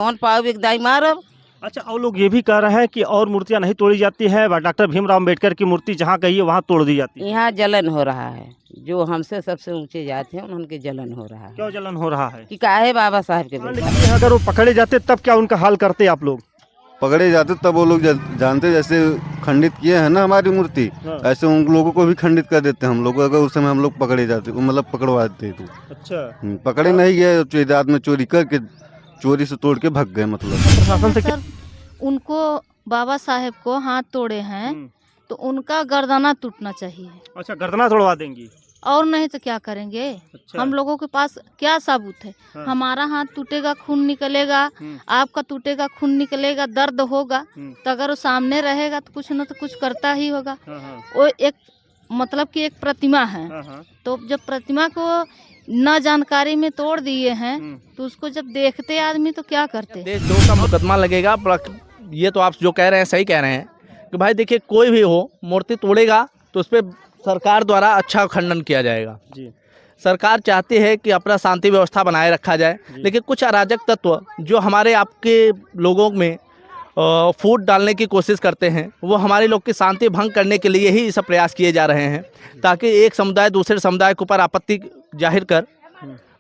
कौन पाव दाई मारब। अच्छा, और लोग ये भी कह रहे हैं कि और मूर्तियां नहीं तोड़ी जाती हैं, डॉक्टर भीमराव अम्बेडकर की मूर्ति जहाँ कही है वहाँ तोड़ दी जाती है। यहाँ जलन हो रहा है, जो हमसे सबसे ऊंचे जाते हैं उनके जलन हो रहा है। क्यों जलन हो रहा है? कि काहे बाबा साहब के हाँ, बेटा। लेकिन अगर वो पकड़े जाते तब क्या उनका हाल करते आप लोग? पकड़े जाते तब वो लोग जानते, जैसे खंडित किए हैं ना हमारी मूर्ति, हाँ। ऐसे उन लोगों को भी खंडित कर देते हैं हम लोग, अगर उस समय हम लोग पकड़े जाते, मतलब पकड़वा देते तो। अच्छा, पकड़े नहीं गए, तो रात में चोरी करके चोरी से तोड़ के भाग गए। मतलब प्रशासन से सर, उनको बाबा साहेब को हाथ तोड़े हैं तो उनका गर्दना टूटना चाहिए। अच्छा, गर्दना तोड़वा देंगी? और नहीं तो क्या करेंगे? अच्छा। हम लोगों के पास क्या सबूत है? हाँ। हमारा हाथ टूटेगा, खून निकलेगा, आपका टूटेगा, खून निकलेगा, दर्द होगा, तो अगर वो सामने रहेगा तो कुछ न तो कुछ करता ही होगा। वो एक मतलब कि एक प्रतिमा है, तो जब प्रतिमा को न जानकारी में तोड़ दिए हैं तो उसको जब देखते आदमी तो क्या करते? देशद्रोह का मुकदमा लगेगा। ये तो आप जो कह रहे हैं सही कह रहे हैं कि भाई देखिए, कोई भी हो मूर्ति तोड़ेगा तो उस पर सरकार द्वारा अच्छा खंडन किया जाएगा जी। सरकार चाहती है कि अपना शांति व्यवस्था बनाए रखा जाए, लेकिन कुछ अराजक तत्व जो हमारे आपके लोगों में फूट डालने की कोशिश करते हैं, वो हमारे लोग की शांति भंग करने के लिए ही सब प्रयास किए जा रहे हैं, ताकि एक समुदाय दूसरे समुदाय के ऊपर आपत्ति जाहिर कर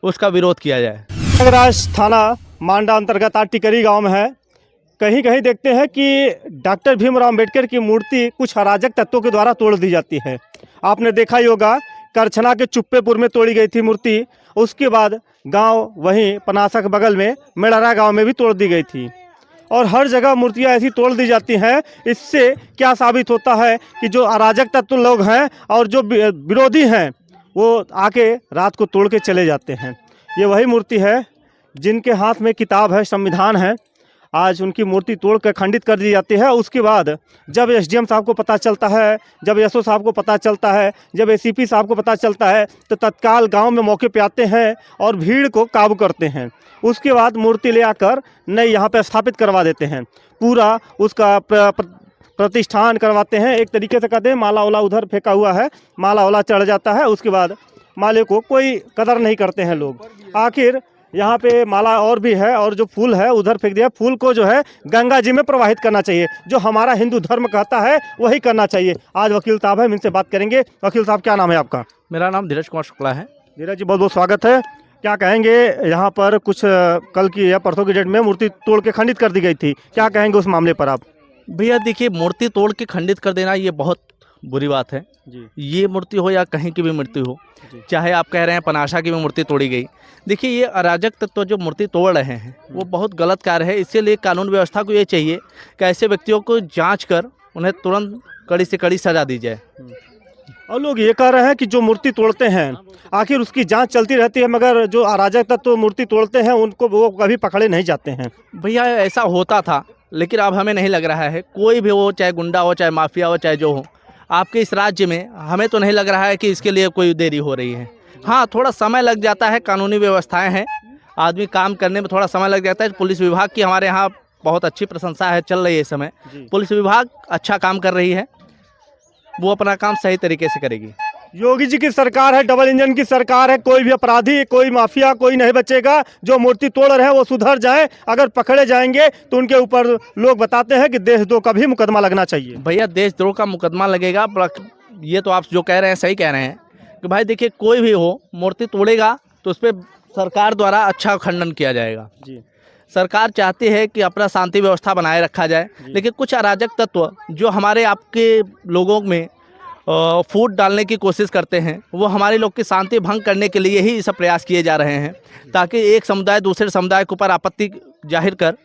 उसका विरोध किया जाए। प्रयागराज थाना मांडा अंतर्गत टिकरी गांव में है। कहीं कहीं देखते हैं कि डॉक्टर भीमराव अम्बेडकर की मूर्ति कुछ अराजक तत्वों के द्वारा तोड़ दी जाती है। आपने देखा ही होगा, करछना के चुप्पेपुर में तोड़ी गई थी मूर्ति, उसके बाद गांव वहीं पनासा के बगल में मेड़रा गांव में भी तोड़ दी गई थी, और हर जगह मूर्तियां ऐसी तोड़ दी जाती हैं। इससे क्या साबित होता है कि जो अराजक तत्व लोग हैं और जो विरोधी हैं वो आके रात को तोड़ के चले जाते हैं। ये वही मूर्ति है जिनके हाथ में किताब है, संविधान है। आज उनकी मूर्ति तोड़ कर खंडित कर दी जाती है। उसके बाद जब एसडीएम साहब को पता चलता है, जब एसओ साहब को पता चलता है, जब एसीपी साहब को पता चलता है, तो तत्काल गांव में मौके पे आते हैं और भीड़ को काबू करते हैं। उसके बाद मूर्ति ले आकर नए यहाँ पे स्थापित करवा देते हैं, पूरा उसका प्रतिष्ठान करवाते हैं। एक तरीके से कहते हैं माला वाला उधर फेंका हुआ है, माला वाला चढ़ जाता है, उसके बाद माले को कोई कदर नहीं करते हैं लोग। आखिर यहाँ पे माला और भी है, और जो फूल है उधर फेंक दिया। फूल को जो है गंगा जी में प्रवाहित करना चाहिए, जो हमारा हिंदू धर्म कहता है वही करना चाहिए। आज वकील साहब है, इनसे बात करेंगे। वकील साहब, क्या नाम है आपका? मेरा नाम धीरज कुमार शुक्ला है। धीरज जी, बहुत बहुत स्वागत है। क्या कहेंगे, यहाँ पर कुछ कल की या परसों की डेट में मूर्ति तोड़ के खंडित कर दी गई थी, क्या कहेंगे उस मामले पर आप? भैया देखिए, मूर्ति तोड़ के खंडित कर देना ये बहुत बुरी बात है जी। ये मूर्ति हो या कहीं की भी मूर्ति हो, चाहे आप कह रहे हैं पनासा की भी मूर्ति तोड़ी गई, देखिए ये अराजक तत्व जो मूर्ति तोड़ रहे हैं वो बहुत गलत कार्य है। इसीलिए कानून व्यवस्था को ये चाहिए कि ऐसे व्यक्तियों को जांच कर उन्हें तुरंत कड़ी से कड़ी सजा दी जाए। और लोग ये कह रहे हैं कि जो मूर्ति तोड़ते हैं आखिर उसकी जांच चलती रहती है, मगर जो अराजक तत्व मूर्ति तोड़ते हैं उनको वो कभी पकड़े नहीं जाते हैं। भैया ऐसा होता था, लेकिन अब हमें नहीं लग रहा है। कोई भी हो, चाहे गुंडा हो, चाहे माफिया हो, चाहे जो हो, आपके इस राज्य में हमें तो नहीं लग रहा है कि इसके लिए कोई देरी हो रही है। हाँ, थोड़ा समय लग जाता है, कानूनी व्यवस्थाएं हैं, आदमी काम करने में थोड़ा समय लग जाता है। पुलिस विभाग की हमारे यहाँ बहुत अच्छी प्रशंसा है, चल रही है इस समय। पुलिस विभाग अच्छा काम कर रही है, वो अपना काम सही तरीके से करेगी। योगी जी की सरकार है, डबल इंजन की सरकार है। कोई भी अपराधी, कोई माफिया, कोई नहीं बचेगा। जो मूर्ति तोड़ रहे हैं वो सुधर जाएं। अगर पकड़े जाएंगे तो उनके ऊपर लोग बताते हैं कि देशद्रोह का भी मुकदमा लगना चाहिए। भैया देशद्रोह का मुकदमा लगेगा। ये तो आप जो कह रहे हैं सही कह रहे हैं कि भाई देखिए, कोई भी हो मूर्ति तोड़ेगा तो उस पर सरकार द्वारा अच्छा खंडन किया जाएगा जी। सरकार चाहती है कि अपना शांति व्यवस्था बनाए रखा जाए, लेकिन कुछ अराजक तत्व जो हमारे आपके लोगों में फूट डालने की कोशिश करते हैं, वो हमारे लोग की शांति भंग करने के लिए ही सब प्रयास किए जा रहे हैं, ताकि एक समुदाय दूसरे समुदाय के ऊपर आपत्ति जाहिर कर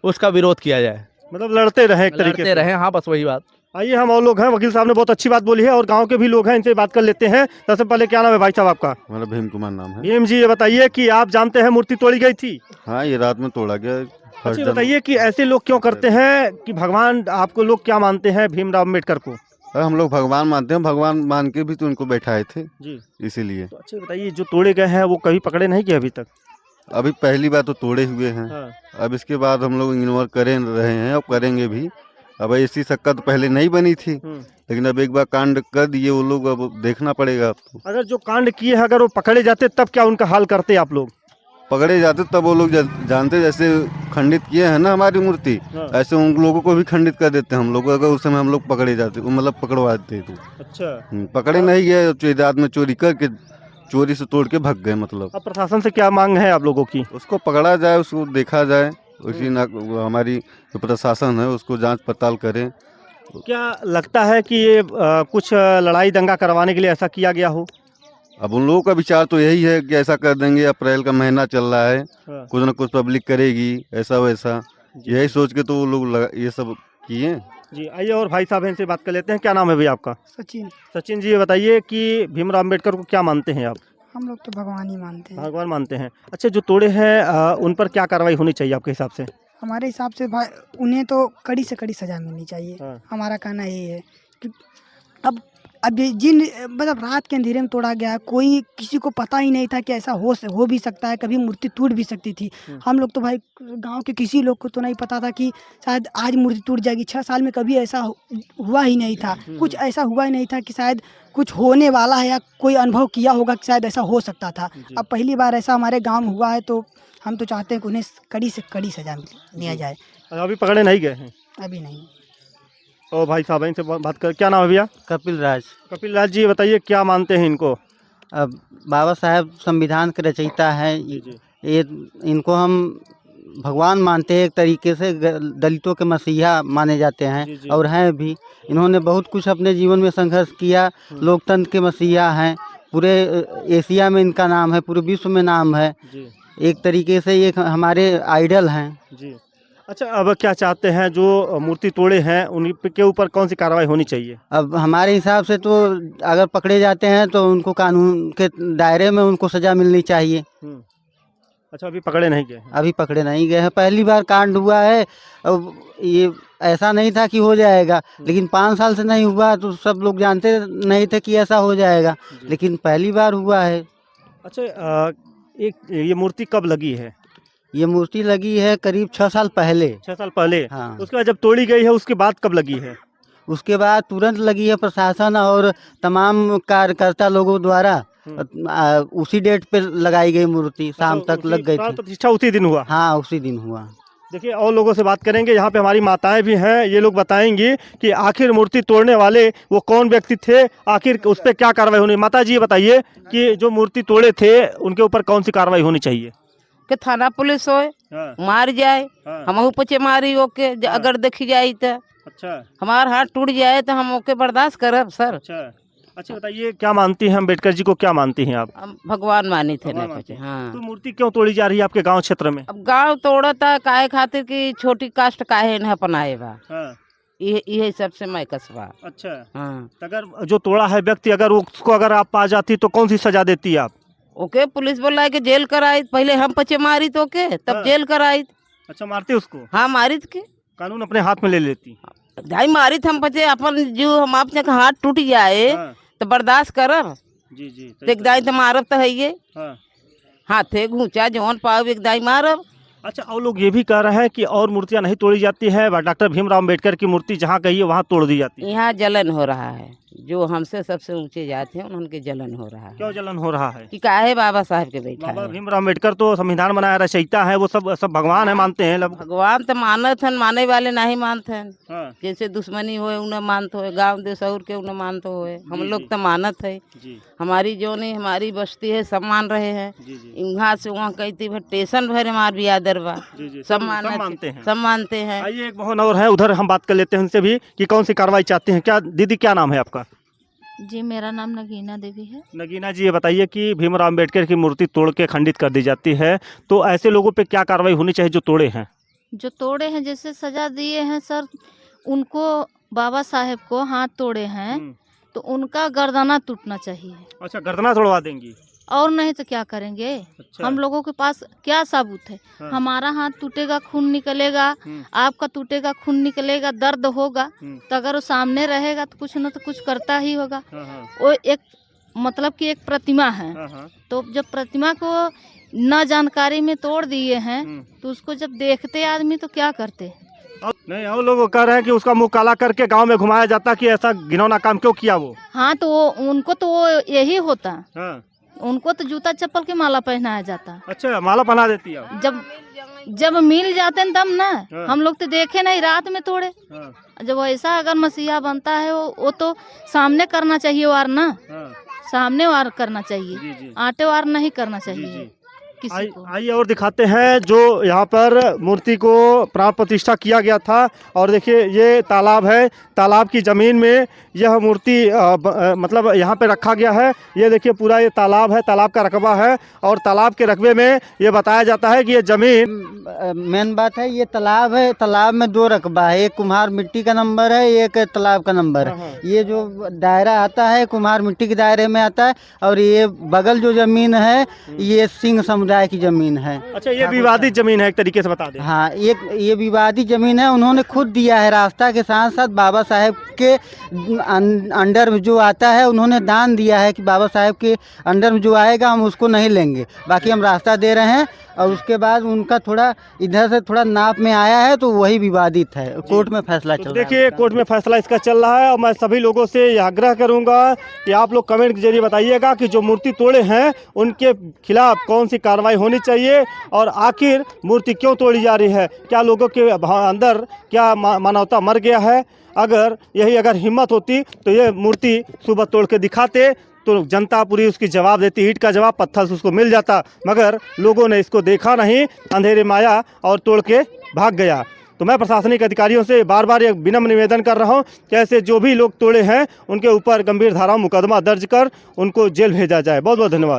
उसका विरोध किया जाए। मतलब लड़ते रहे एक तरीके से। रहे, हाँ बस वही बात। आइए, हम और लोग हैं, वकील साहब ने बहुत अच्छी बात बोली है और गांव के भी लोग हैं, इनसे बात कर लेते हैं। सबसे पहले क्या नाम है भाई साहब आपका? हमारा भीम कुमार नाम है। भीम जी, ये बताइए कि आप जानते हैं मूर्ति तोड़ी गई थी? हाँ, ये रात में तोड़ा गया। अच्छा, बताइए कि ऐसे लोग क्यों करते हैं कि भगवान, आपको लोग क्या मानते हैं भीमराव अम्बेडकर को? हम लोग भगवान मानते हैं, भगवान मान के भी तो उनको बैठाए थे जी, इसीलिए। तो अच्छा बताइए, जो तोड़े गए हैं वो कभी पकड़े नहीं गए अभी तक? अभी पहली बार तो तोड़े हुए हैं। हाँ। अब इसके बाद हम लोग इग्नोर करें रहे हैं और करेंगे भी। अब ऐसी शक्का तो पहले नहीं बनी थी, लेकिन अब एक बार कांड कर दिए वो लोग, अब देखना पड़ेगा आपको। अगर जो कांड किए हैं अगर वो पकड़े जाते तब क्या उनका हाल करते आप लोग? पकड़े जाते तब वो लोग जानते, जैसे खंडित किए हैं ना हमारी मूर्ति, हाँ। ऐसे उन लोगों को भी खंडित कर देते हैं हम लोग, अगर उस समय हम लोग पकड़े जाते, मतलब पकड़वाते तो। अच्छा, पकड़े नहीं गए, रात में चोरी करके, चोरी से तोड़ के भाग गए। मतलब अब प्रशासन से क्या मांग है आप लोगों की? उसको पकड़ा जाए, उसको देखा जाए, उसी ना हमारी जो प्रशासन है उसको जांच पड़ताल करे। क्या लगता है कि ये कुछ लड़ाई दंगा करवाने के लिए ऐसा किया गया हो? अब उन लोगों का विचार तो यही है कि ऐसा कर देंगे, अप्रैल का महीना चल रहा है, हाँ। कुछ ना कुछ पब्लिक करेगी, ऐसा वैसा, यही सोच के तो वो लोग ये सब किए। जी, आइए और भाई साहब इनसे बात कर लेते हैं। क्या नाम है भैया आपका? सचिन। सचिन जी, ये बताइए कि भीमराव अम्बेडकर को क्या मानते हैं आप? हम लोग तो भगवान ही मानते हैं। भगवान मानते हैं। अच्छा, जो तोड़े हैं उन पर क्या कार्रवाई होनी चाहिए आपके हिसाब से? हमारे हिसाब से भाई उन्हें तो कड़ी से कड़ी सजा मिलनी चाहिए। हाँ। हमारा कहना यही है कि अब ये जिन मतलब रात के अंधेरे में तोड़ा गया, कोई किसी को पता ही नहीं था कि ऐसा हो भी सकता है, कभी मूर्ति टूट भी सकती थी। हम लोग तो भाई गांव के किसी लोग को तो नहीं पता था कि शायद आज मूर्ति टूट जाएगी। 6 साल में कभी ऐसा हुआ ही नहीं था, कुछ ऐसा हुआ ही नहीं था कि शायद कुछ होने वाला है या कोई अनुभव किया होगा कि शायद ऐसा हो सकता था। अब पहली बार ऐसा हमारे गाँव में हुआ है, तो हम तो चाहते हैं कि उन्हें कड़ी से कड़ी सजा दिया जाए। अभी पकड़े नहीं गए हैं? अभी नहीं। और भाई साहब इनसे बात कर, क्या नाम है भैया? कपिल राज। कपिल राज जी, बताइए क्या मानते हैं इनको? अब बाबा साहब संविधान के रचयिता हैं, ये इनको हम भगवान मानते हैं, एक तरीके से दलितों के मसीहा माने जाते हैं और हैं भी। इन्होंने बहुत कुछ अपने जीवन में संघर्ष किया, लोकतंत्र के मसीहा हैं, पूरे एशिया में इनका नाम है, पूरे विश्व में नाम है। एक तरीके से ये हमारे आइडल हैं जी। अच्छा, अब क्या चाहते हैं जो मूर्ति तोड़े हैं उन के ऊपर कौन सी कार्रवाई होनी चाहिए? अब हमारे हिसाब से तो अगर पकड़े जाते हैं तो उनको कानून के दायरे में उनको सज़ा मिलनी चाहिए। अच्छा, अभी पकड़े नहीं गए हैं? अभी पकड़े नहीं गए हैं, पहली बार कांड हुआ है। अब ये ऐसा नहीं था कि हो जाएगा, लेकिन 5 साल से नहीं हुआ तो सब लोग जानते नहीं थे कि ऐसा हो जाएगा, लेकिन पहली बार हुआ है। अच्छा, ये मूर्ति कब लगी है? ये मूर्ति लगी है करीब 6 साल पहले। 6 साल पहले? हाँ। उसके बाद जब तोड़ी गई है उसके बाद कब लगी है? उसके बाद तुरंत लगी है, प्रशासन और तमाम कार्यकर्ता लोगों द्वारा उसी डेट पे लगाई गई मूर्ति, शाम तक लग गई थी। प्रतिष्ठा उसी दिन हुआ? हाँ, उसी दिन हुआ। देखिए, और लोगों से बात करेंगे, यहाँ पे हमारी माताएं भी हैं, ये लोग बताएंगी कि आखिर मूर्ति तोड़ने वाले वो कौन व्यक्ति थे, आखिर उस पर क्या कार्रवाई होनी। माता जी, ये बताइए कि जो मूर्ति तोड़े थे उनके ऊपर कौन सी कार्रवाई होनी चाहिए? कि थाना पुलिस होए, हाँ। मार जाए, हाँ। हम पचे मारी ओके, अगर देखी जाए तो अच्छा। हमार हाथ टूट जाए तो हम ओके बर्दाश्त करब सर। अच्छा, बताइए क्या मानती हैं अम्बेडकर जी को, क्या मानती हैं आप? हम भगवान मानी थे भगवान ना मानते कुछ। हैं। हाँ, तो मूर्ति क्यों तोड़ी जा रही है आपके गांव क्षेत्र में? अब गांव तोड़ता काहे खातिर की छोटी कास्ट काहे न अपनाए बा, हाँ। यही सबसे मैं कसबा। अच्छा, हाँ, अगर जो तोड़ा है व्यक्ति, अगर उसको अगर आप पा जाती तो कौन सी सजा देती आप? ओके पुलिस बोला है कि जेल कराई, पहले हम पचे मारी तो के तब हाँ। जेल कराई। अच्छा, मारती उसको? हाँ, मारित के कानून अपने हाथ में ले लेती? दाई मारित हम पचे अपन जो हम अपने का हाथ टूट जाए हाँ। तो बर्दाश्त करब। जी। एक दाई तो मारब तो है ये, हाँ। हाथे घूचा जौन पाव एक दाई मारब। अच्छा, और लोग ये भी कह रहे हैं कि और मूर्तियां नहीं तोड़ी जाती है, डॉक्टर भीमराव अम्बेडकर की मूर्ति जहाँ कही है वहाँ तोड़ दी जाती है। यहाँ जलन हो रहा है, जो हमसे सबसे ऊंचे जाते हैं उनके जलन हो रहा है। क्यों जलन हो रहा है? कि काहे बाबा साहब के बैठा बाबा है। भीमराव अम्बेडकर तो संविधान बनाया रचयिता है, वो सब भगवान है मानते हैं लोग। भगवान तो मानत हन, माने वाले नहीं मानते हन। हाँ। जैसे दुश्मनी होए उन्हें मानते होए, गाँव देश और के उन्हें मानते होए, हम जी, लोग जी। तो मानत है। जी हमारी जो नहीं हमारी बस्ती है सब मान रहे हैं। जी वहाँ से वहाँ कहती है स्टेशन भर हमार बियादर बा, जी, सब मानते मानते हैं। हैं, सब मानते हैं। आइए, एक बहन और है उधर, हम बात कर लेते हैं उनसे भी कि कौन सी कार्रवाई चाहते हैं। क्या दीदी, क्या नाम है आपका? जी, मेरा नाम नगीना देवी है। नगीना जी, ये बताइए कि भीमराव अम्बेडकर की मूर्ति तोड़ के खंडित कर दी जाती है, तो ऐसे लोगों पे क्या कार्रवाई होनी चाहिए जो तोड़े हैं? जो तोड़े हैं जैसे सजा दिए हैं सर, उनको बाबा साहेब को हाथ तोड़े हैं तो उनका गर्दना टूटना चाहिए। अच्छा, गर्दना तोड़वा देंगी? और नहीं तो क्या करेंगे? अच्छा। हम लोगों के पास क्या सबूत है? हाँ। हमारा हाथ टूटेगा, खून निकलेगा, आपका टूटेगा, खून निकलेगा, दर्द होगा, तो अगर वो सामने रहेगा तो कुछ न तो कुछ करता ही होगा। वो एक मतलब कि एक प्रतिमा है, तो जब प्रतिमा को न जानकारी में तोड़ दिए हैं तो उसको जब देखते आदमी तो क्या करते? नहीं, और लोग कह रहे हैं कि उसका मुंह काला करके गांव में घुमाया जाता कि ऐसा घिनौना काम क्यों किया वो? हाँ, तो वो उनको तो वो यही होता, हाँ। उनको तो जूता चप्पल की माला पहनाया जाता। अच्छा, माला पहना देती है आप? जब मिल जाते हैं तब ना। हाँ। हम लोग तो देखे नहीं, रात में तोड़े। हाँ, जब ऐसा अगर मसीहा बनता है वो तो सामने करना चाहिए वार ना, हाँ, सामने वार करना चाहिए, जी जी आटे वार नहीं करना जी चाहिए जी। किसी को। आइए और दिखाते हैं जो यहाँ पर मूर्ति को प्राण प्रतिष्ठा किया गया था। और देखिए ये तालाब है, तालाब की ज़मीन में यह मूर्ति मतलब यहाँ पे रखा गया है। ये देखिए पूरा ये तालाब है, तालाब का रकबा है और तालाब के रकबे में ये बताया जाता है कि ये ज़मीन मेन बात है, ये तालाब है, तालाब में 2 रकबा है, एक कुम्हार मिट्टी का नंबर है, एक तालाब का नंबर हाँ, है। ये जो दायरा आता है कुम्हार मिट्टी के दायरे में आता है, और ये बगल जो जमीन है ये सिंह समुदाय की जमीन है। अच्छा, ये विवादित ज़मीन है एक तरीके से बता दें। हाँ, ये विवादित जमीन है, उन्होंने खुद दिया है। रास्ता के साथ साथ बाबा साहेब के अंडर में जो आता है उन्होंने दान दिया है कि बाबा साहेब के अंडर में जो आएगा हम उसको नहीं लेंगे, बाकी हम रास्ता दे रहे हैं। और उसके बाद उनका थोड़ा इधर से थोड़ा नाप में आया है तो वही विवादित है, कोर्ट में फैसला चल रहा है। देखिए कोर्ट में फैसला इसका चल रहा है और मैं सभी लोगों से यह आग्रह करूंगा कि आप लोग कमेंट के जरिए बताइएगा कि जो मूर्ति तोड़े हैं उनके खिलाफ कौन सी कार्रवाई होनी चाहिए और आखिर मूर्ति क्यों तोड़ी जा रही है। क्या लोगों के अंदर क्या मानवता मर गया है? अगर हिम्मत होती तो ये मूर्ति सुबह तोड़ के दिखाते तो जनता पूरी उसकी जवाब देती, ईंट का जवाब पत्थर से उसको मिल जाता, मगर लोगों ने इसको देखा नहीं, अंधेरे में आया और तोड़ के भाग गया। तो मैं प्रशासनिक अधिकारियों से बार बार एक विनम्र निवेदन कर रहा हूं कि ऐसे जो भी लोग तोड़े हैं उनके ऊपर गंभीर धारा मुकदमा दर्ज कर उनको जेल भेजा जाए। बहुत बहुत धन्यवाद।